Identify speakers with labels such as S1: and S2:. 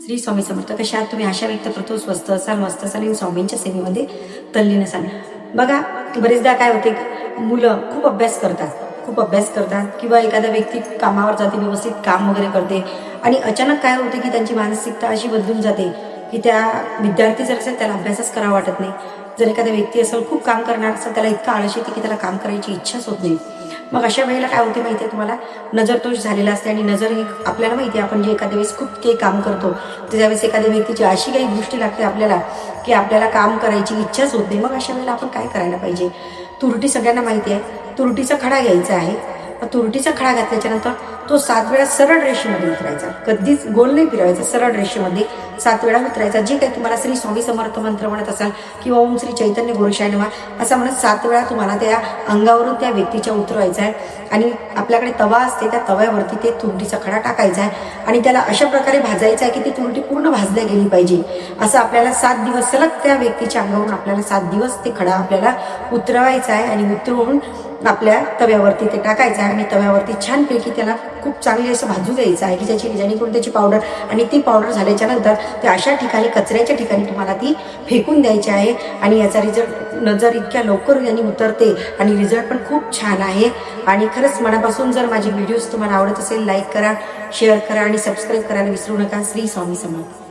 S1: श्री स्वामी समर्थ. कशा आहात तुम्ही? आशा व्यक्त करतो स्वस्त असाल, मस्त असाल आणि स्वामींच्या सेवेमध्ये तल्लीन असाल. बघा, बरेचदा काय होते, मुलं खूप अभ्यास करतात किंवा एखादा व्यक्ती कामावर जाते, व्यवस्थित काम वगैरे करते आणि अचानक काय होते की त्यांची मानसिकता अशी बदलून जाते की त्या विद्यार्थी जर असेल त्याला अभ्यासच करावा वाटत नाही. जर एखादा व्यक्ती असेल खूप काम करणार असेल, त्याला इतका आळस येते की त्याला काम करायची इच्छाच होत नाही. मग अशा वेळेला काय होते माहिती आहे तुम्हाला, नजर दोष झालेला असते. आणि नजर ही आपल्याला माहिती आहे, आपण जे एखाद्या वेळेस खूप काही काम करतो त्यावेळेस एखाद्या व्यक्तीची अशी काही दृष्टी लागते आपल्याला की आपल्याला काम करायची इच्छाच होत नाही. मग अशा वेळेला आपण काय करायला पाहिजे? तुरटी सगळ्यांना माहिती आहे, तुरटीचा खडा घ्यायचा आहे. तुरटीचा खडा घातल्याच्यानंतर तो 7 वेळा सरळ रेषेमध्ये उतरायचा, कधीच गोल नाही फिरवायचा, सरळ रेषेमध्ये 7 वेळा उतरायचा. जे काही तुम्हाला श्री स्वामी समर्थ मंत्र म्हणत असाल किंवा ओम श्री चैतन्य गुरुशाय नमः असं म्हणत 7 वेळा तुम्हाला त्या अंगावरून त्या व्यक्तीच्या उतरवायचा आहे. आणि आपल्याकडे तवा असते, त्या तव्यावरती ते तुरटीचा खडा टाकायचा आहे आणि त्याला अशा प्रकारे भाजायचा आहे की ती तुरटी पूर्ण भाजल्या गेली पाहिजे. असं आपल्याला 7 दिवस सलग त्या व्यक्तीच्या अंगावरून आपल्याला 7 दिवस ते खडा आपल्याला उतरवायचा आहे. आणि उतरवून आपल्या तव्यावरती ते टाकायचं आहे आणि तव्यावरती छानपैकी त्याला खूप चांगली असं भाजू द्यायचं आहे की जेणेकरून त्याची पावडर, आणि ती पावडर झाल्याच्या नंतर ते अशा ठिकाणी, कचऱ्याच्या ठिकाणी तुम्हाला ती फेकून द्यायची आहे. आणि याचा रिझल्ट नजर इतक्या लवकर यांनी उतरते आणि रिझल्ट पण खूप छान आहे. आणि खरंच मनापासून जर माझे व्हिडिओज तुम्हाला आवडत असेल, लाईक करा, शेअर करा आणि सबस्क्राईब करायला विसरू नका. श्री स्वामी समर्थ.